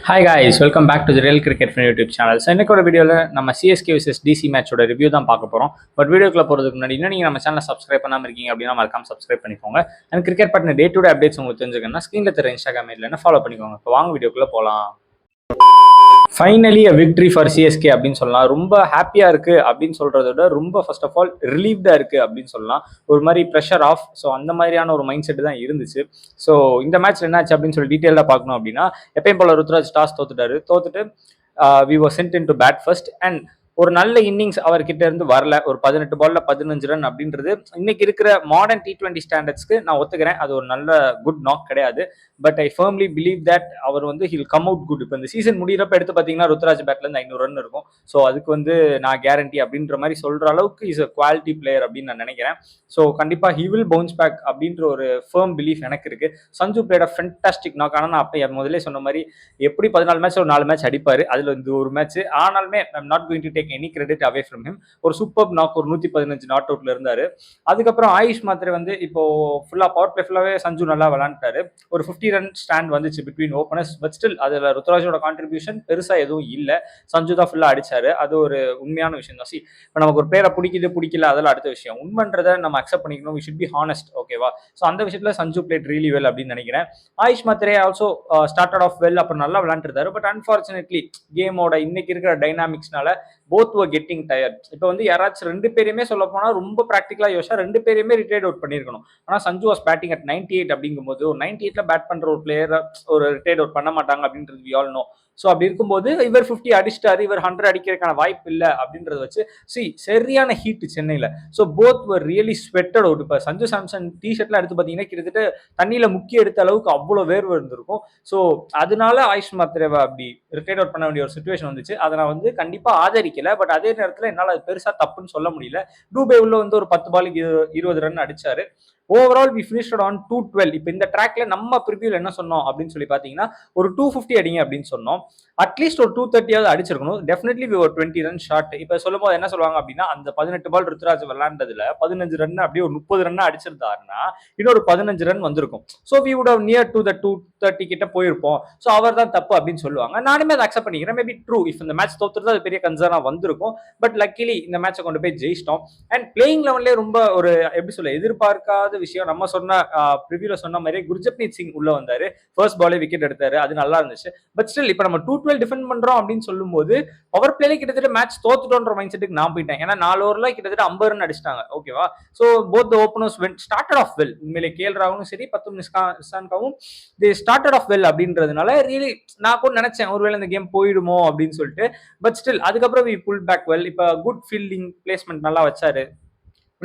Hi guys, welcome back to the real cricket friend YouTube channel. So இன்னைக்கோட வீடியோவில் நம்ம CSK vs DC மேட்சோட review தான் பார்க்க போகிறோம். பட் வீடியோக்குள்ள போகிறதுக்கு முன்னாடி இன்னும் நீங்கள் நம்ம சேனலை சப்ஸ்கிரைப் பண்ணாமல் இருக்கீங்க அப்படின்னா மறக்காம சப்ஸ்கிரைப் பண்ணிக்கோங்க. அண்ட் கிரிக்கெட் பற்றின டே டு டே அப்டேட்ஸ் உங்களுக்கு தெரிஞ்சுக்கணும்னா ஸ்க்ரீனில் தெரிய இன்ஸ்டாகிராம் இல்லைன்னா ஃபாலோ பண்ணிக்கோங்க. இப்போ வாங்க வீடியோக்குள்ளே போகலாம். Finally a victory for CSK அப்படின்னு சொல்லலாம். ரொம்ப ஹாப்பியாக இருக்குது அப்படின்னு சொல்கிறத விட ரொம்ப ஃபர்ஸ்ட் ஆஃப் ஆல் ரிலீவ்டாக இருக்குது அப்படின்னு சொல்லலாம். ஒரு மாதிரி ப்ரெஷர் ஆஃப். ஸோ அந்த மாதிரியான ஒரு மைண்ட் செட் தான் இருந்துச்சு. ஸோ இந்த மேட்ச் என்னாச்சு அப்படின்னு சொல்லி டீட்டெயிலாக பார்க்கணும் அப்படின்னா, எப்பயும் போல ருத்ராஜ் டாஸ் தோத்துட்டு we were sent in to bat first. And ஒரு நல்ல இன்னிங்ஸ் அவர்கிட்ட இருந்து வரல. ஒரு 18 பால்ல 15 ரன் அப்படின்றது இன்னைக்கு இருக்கிற மாடர்ன் T20 ஸ்டாண்டர்ட்ஸ்க்கு நான் ஒத்துக்கிறேன். அது ஒரு நல்ல குட் நாக் கிடையாது. But I firmly believe that அவர் வந்து ஹில் கம் அவுட் குட். இப்போ இந்த சீசன் முடிகிறப்ப எடுத்து பார்த்தீங்கன்னா ருத்ராஜ் பேட்ல இருந்து 500 ரன் இருக்கும். ஸோ அதுக்கு வந்து நான் கேரண்டி அப்படின்ற மாதிரி சொல்ற அளவுக்கு இஸ் அ குவாலிட்டி பிளேயர் அப்படின்னு நான் நினைக்கிறேன். ஸோ கண்டிப்பாக ஹி வில் பவுன்ஸ் பேக் அப்படின்ற ஒரு ஃபர்ம் பிலீஃப் எனக்கு இருக்கு. Sanju played a fantastic knock. ஆனால் நான் அப்போ முதல்ல சொன்ன மாதிரி எப்படி 14 மேட்ச் ஒரு 4 மேட்ச் அடிப்பாரு. அதுல இந்த ஒரு மேட்ச் ஆனாலுமே I'm not going to take any credit away from him. ஒரு சூப்பர் நாக், ஒரு 115 நாட் அவுட்ல இருந்தாரு. அதுக்கப்புறம் ஆயுஷ் மாத்திரை வந்து இப்போ ஃபுல்லா பவர் பிளே ஃபுல்லாவே சஞ்சு நல்லா விளாண்டாரு. ஒரு 50 ரன் ஸ்டாண்ட் வந்துச்சு பிட்வீன் ஓப்பனர்ஸ். பட் ஸ்டில் அதுல ருத்ராஜோட கான்ட்ரிபியூஷன் பெருசா எதுவும் இல்ல. சஞ்சு தான் ஃபுல்லா அடிச்சாரு. அது ஒரு உண்மையான விஷயம் தான். இப்போ நமக்கு ஒரு பிளேயரை பிடிக்கல அதெல்லாம் அடுத்த விஷயம். உண்மைன்றதை நம்ம அக்செப்ட் பண்ணிக்கணும். We should be honest. ஓகேவா? ஸோ அந்த விஷயத்துல சஞ்சு பிளேட் ரியலி வெல் அப்படின்னு நினைக்கிறேன். Ayush Mhatre also started off well. அப்புறம் நல்லா விளாண்டுருந்தாரு. பட் அன்பார்ச்சுனேட்லி கேமோட இன்னைக்கு இருக்கிற டைனாமிக்ஸ்னால போத் வர் கெட்டிங் டயர்ட். இப்போ வந்து யாராச்சும் 2 பேருமே சொல்ல போனா ரொம்ப ப்ராக்டிகலா யோசிச்சா 2 பேருமே ரிட்டையர்ட் அவுட் பண்ணிருக்கணும். ஆனா சஞ்சு வாஸ் பேட்டிங் அட் 98 அப்படிங்கும்போது ஒரு 98ல பேட் பண்ற ஒரு பிளேயர் ஒரு ரிட்டையர்ட் அவுட் பண்ண மாட்டாங்க அப்படின்றது வி ஆல் நோ. ஸோ அப்படி இருக்கும்போது இவர் 50 அடிச்சிட்டாரு, இவர் 100 அடிக்கிறதுக்கான வாய்ப்பு இல்லை அப்படின்றத வச்சு சரியான ஹீட் சென்னையில. So both were really sweated out. இப்போ சஞ்சு சாம்சன் டிஷர்ட்லாம் எடுத்து பார்த்தீங்கன்னா கிட்டத்தட்ட தண்ணியில முக்கி எடுத்த அளவுக்கு அவ்வளோ வேர்வை இருந்திருக்கும். ஸோ அதனால ஆயுஷ் மாத்திரேவா அப்படி ரிட்டையர்ட் அவுட் பண்ண வேண்டிய ஒரு சுச்சுவேஷன் வந்துச்சு. அதை நான் வந்து கண்டிப்பா ஆதரிக்கல. பட் அதே நேரத்தில் என்னால் அது பெருசா தப்புன்னு சொல்ல முடியல. டூபே உள்ள வந்து ஒரு 10 பாலுக்கு 20 ரன் அடிச்சாரு. Overall we finished on 212. இப்போ இந்த ட்ராக்ல நம்ம ப்ரிவியூல என்ன சொன்னோம் அப்படின்னு சொல்லி பார்த்தீங்கன்னா, ஒரு 250 அடிங்க அப்படின்னு சொன்னோம். அட்லீஸ்ட் ஒரு 230 அடிச்சிருக்கணும். டெஃபினெட்லி வி ஒரு 20 ரன் ஷார்ட். இப்போ சொல்லும் போது என்ன சொல்லுவாங்க அப்படின்னா, அந்த 18 பால் ருத்ராஜ் விளையாண்டதுல 15 ரன் அப்படியே ஒரு 30 ரன் அடிச்சிருந்தாருன்னா இன்னொரு 15 ரன் வந்திருக்கும். So we would have near to the 230 கிட்ட போயிருப்போம். ஸோ அவர் தான் தப்பு அப்படின்னு சொல்லுவாங்க. நானுமே அதை அக்செப்ட் பண்ணிக்கிறேன். Maybe true. இஃப் இந்த மேட்ச் தோத்துறது அது பெரிய கன்சர்னா வந்திருக்கும். பட் லக்கிலி இந்த மேட்சை கொண்டு போய் ஜெயிச்சிட்டோம். அண்ட் பிளேயிங் லெவன்லேயே ரொம்ப ஒரு எப்படி சொல்ல எதிர்பார்க்காத விஷயம். நம்ம சொன்ன ப்ரிவியூல சொன்ன மாதிரி குர்ஜப்ரீத் சிங் உள்ள வந்தாரு. ஃபர்ஸ்ட் பாலே விக்கெட் எடுத்தாரு. அது நல்லா இருந்துச்சு. பட் ஸ்டில் இப்போ நம்ம 212 டிஃபெண்ட் பண்றோம் அப்படின்னு சொல்லும்போது பவர் பிளேல கிட்டத்தட்ட மேட்ச் தோத்துட்டோன்ற மைண்ட் செட்டுக்கு நான் போயிட்டேன். ஏன்னா 4 ஓவர்ல கிட்டத்தட்ட 50 ரன் அடிச்சிட்டாங்க. ஓகேவா? So both openers started off well. உண்மையிலே கேஎல் ராகுலும் சரி 10 நிஸ்காவும் தே ஸ்டார்டட் ஆஃப் வெல் அப்படின்றதுனால ரியலி நான் கூட நினைச்சேன் ஒருவேளை இந்த கேம் போயிடுமோ அப்படின்னு சொல்லிட்டு. பட் ஸ்டில் அதுக்கப்புறம் வி புல் பேக் வெல். இப்போ குட் ஃபீல்டிங் பிளேஸ்மெண்ட் நல்லா வச்சாரு.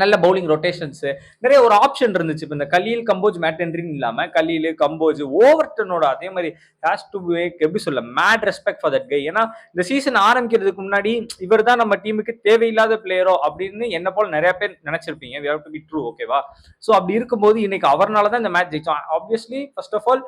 நல்ல பவுலிங் ரொட்டேஷன்ஸ் நிறைய ஒரு ஆப்ஷன் இருந்துச்சு. இப்போ இந்த கலீல் கம்போஜ் மேட்டன்றின்னு இல்லாம கலீல் கம்போஜ் ஓவர்டனோட அதே மாதிரி ஹேஸ் டு மேக் எப்படி சொல்ல made respect for that guy. ஏன்னா இந்த சீசன் ஆரம்பிக்கிறதுக்கு முன்னாடி இவர் தான் நம்ம டீமுக்கு தேவையில்லாத பிளேயரோ அப்படின்னு என்ன போல நிறைய பேர் நினைச்சிருப்பீங்க. We have to be true. ஓகேவா? ஸோ அப்படி இருக்கும்போது இன்னைக்கு அவர்னால தான் இந்த மேட்ச் ஜெயிச்சோம். Obviously first of all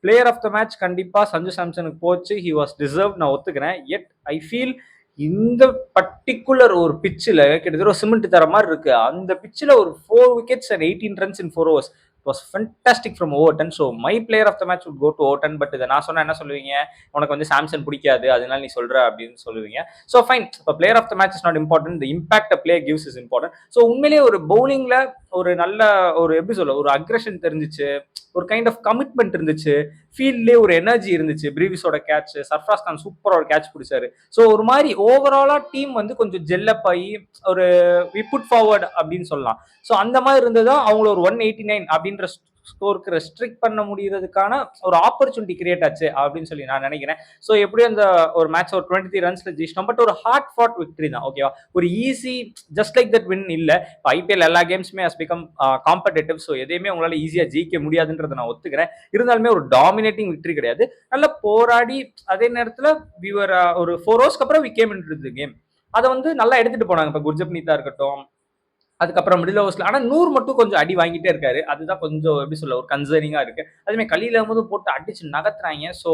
player of the match கண்டிப்பா சஞ்சு சாம்சனுக்கு போச்சு. He was deserve. நான் ஒத்துக்கிறேன். எட் ஐ ஃபீல் இந்த பர்டிகுலர் ஒரு பிச்சில் கிட்டத்தட்ட ஒரு சிமெண்ட் தர மாதிரி இருக்கு. அந்த பிச்சில் ஒரு 4 wickets and 18 runs in 4 overs. It was fantastic from Overton. So my player of the match would go to Overton. But இதை நான் சொன்னா என்ன சொல்லுவீங்க? உனக்கு வந்து சாம்சன் பிடிக்காது அதனால நீ சொல்ற அப்படின்னு சொல்லுவீங்க. So fine. இப்போ player of the match is not important. The impact play gives is important. So உண்மையிலேயே ஒரு பவுலிங்ல ஒரு நல்ல ஒரு எப்படி சொல்ல ஒரு அக்ரெஷன் தெரிஞ்சிச்சு. ஒரு கைண்ட் ஆஃப் கமிட்மெண்ட் இருந்துச்சு. ஃபீல்ட்லேயே ஒரு எனர்ஜி இருந்துச்சு. பிரீவிஸோட கேட்ச், சர்ஃப்ராஸ் கான் சூப்பரா ஒரு கேட்ச் பிடிச்சாரு. ஸோ ஒரு மாதிரி ஓவராலா டீம் வந்து கொஞ்சம் ஜெல்லப் ஆகி ஒரு வி புட் ஃபார்வர்ட் அப்படின்னு சொல்லலாம். ஸோ அந்த மாதிரி இருந்ததுதான் அவங்கள ஒரு 189 அப்படின்ற ஸ்கோருக்கு ரெஸ்ட்ரிக்ட் பண்ண முடியறதுக்கான ஒரு ஆப்பர்ச்சுனிட்டி கிரியேட் ஆச்சு அப்படின்னு சொல்லி நான் நினைக்கிறேன். ஸோ எப்படியும் அந்த ஒரு மேட்ச் ஒரு 23 ரன்ஸ்ல ஜெயிச்சிட்டோம். பட் ஒரு ஹார்ட் ஃபாட் விக்டரி தான். ஓகேவா? ஒரு easy just like that win இல்ல. இப்போ ஐபிஎல் எல்லா கேம்ஸுமே ஹஸ் பிகம் காம்படேட்டிவ். ஸோ எதையுமே உங்களால ஈஸியா ஜெயிக்க முடியாதுன்றதை நான் ஒத்துக்கிறேன். இருந்தாலுமே ஒரு டாமினேட்டிங் விக்டரி கிடையாது. நல்லா போராடி அதே நேரத்தில் விவர் ஒரு 4 ஓவர்ஸ்க்கு அப்புறம் we came into the game. அதை வந்து நல்லா எடுத்துட்டு போனாங்க. இப்போ குர்ஜப்னீத்தா இருக்கட்டும், அதுக்கப்புறம் மிடில் ஓவர்ஸ்ல ஆனா 100 மட்டும் கொஞ்சம் அடி வாங்கிட்டே இருக்காரு. அதுதான் கொஞ்சம் எப்படி சொல்ல ஒரு கன்சர்னிங்கா இருக்கு. அதுமே கலீல் அகமது போட்டு அடிச்சு நகர்த்துறாங்க. ஸோ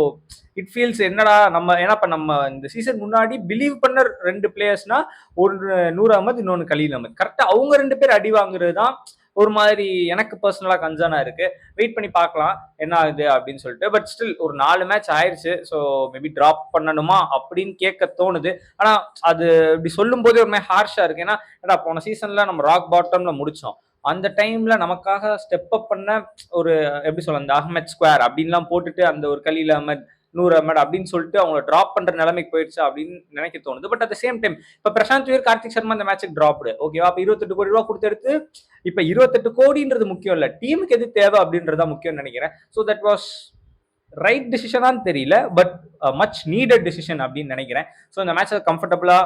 இட் ஃபீல்ஸ் என்னடா நம்ம ஏன்னா இப்ப நம்ம இந்த சீசன் முன்னாடி பிலீவ் பண்ண 2 பிளேயர்ஸ்னா ஒரு நூர் அகமது இன்னொன்னு கலீல் அகமது. கரெக்டா அவங்க 2 பேர் அடி வாங்குறது தான் ஒரு மாதிரி எனக்கு பர்சனலா கன்சர்னா இருக்கு. வெயிட் பண்ணி பார்க்கலாம் என்ன ஆகுது அப்படின்னு சொல்லிட்டு. பட் ஸ்டில் ஒரு 4 மேட்ச் ஆயிருச்சு. ஸோ மேபி டிராப் பண்ணணுமா அப்படின்னு கேட்க தோணுது. ஆனா அது இப்படி சொல்லும் போதே ஒரு மாதிரி ஹார்ஷா இருக்கு. ஏன்னா போன சீசன்ல நம்ம ராக் பாட்டம்ல முடிச்சோம். அந்த டைம்ல நமக்காக ஸ்டெப் அப் பண்ண ஒரு எப்படி சொல்ல அந்த அஹ்மத் ஸ்கொயர் அப்படின்லாம் போட்டுட்டு அந்த ஒரு கலீல் அஹ்மத், நூர் அஹ்மத் அப்படின்னு சொல்லிட்டு அவங்கள டிராப் பண்ற நிலைமைக்கு போயிடுச்சு அப்படின்னு நினைக்க தோணுது. பட் அட் சேம் டைம் இப்ப பிரசாந்த் வீர், கார்த்திக் சர்மா இந்த மேட்சுக்கு டிராப்டு. ஓகேவா? அப்ப 28 கோடி ரூபாய் கொடுத்து எடுத்து இப்ப 28 கோடின்றது முக்கியம் இல்ல. டீமுக்கு எது தேவை அப்படின்றதா முக்கியம்னு நினைக்கிறேன். ஸோ தட் வாஸ் ரைட் டிசிஷனான்னு தெரியல. பட் மச் நீடட் டிசிஷன் அப்படின்னு நினைக்கிறேன். ஸோ இந்த மேட்சை கம்ஃபர்டபுளா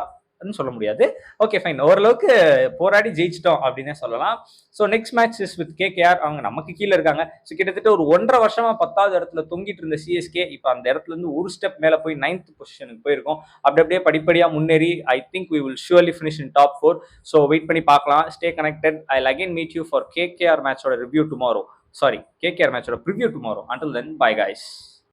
சொல்ல முடியாது. ஓகே ஃபைன், ஓரளவுக்கு போராடி ஜெயிச்சிட்டோம் அப்படின்னே சொல்லலாம். So next match is with KKR. அவங்க நமக்கு கீழே இருக்காங்க. ஸோ கிட்டத்தட்ட ஒரு 1.5 வருஷமா 10வது இடத்துல தொங்கிட்டு இருந்த சிஎஸ்கே இப்போ அந்த இடத்துல இருந்து ஒரு ஸ்டெப் மேல போய் 9th பொசிஷனுக்கு போயிருக்கோம். அப்படியே படிப்படியா முன்னேறி I think we will surely finish in top 4. So wait பண்ணி பார்க்கலாம். Stay connected. I will again meet you for KKR மேட்சோட ரிவ்யூ டுமாரோ. சாரி, கேகேஆர் மேட்சோட preview tomorrow. Until then, bye guys.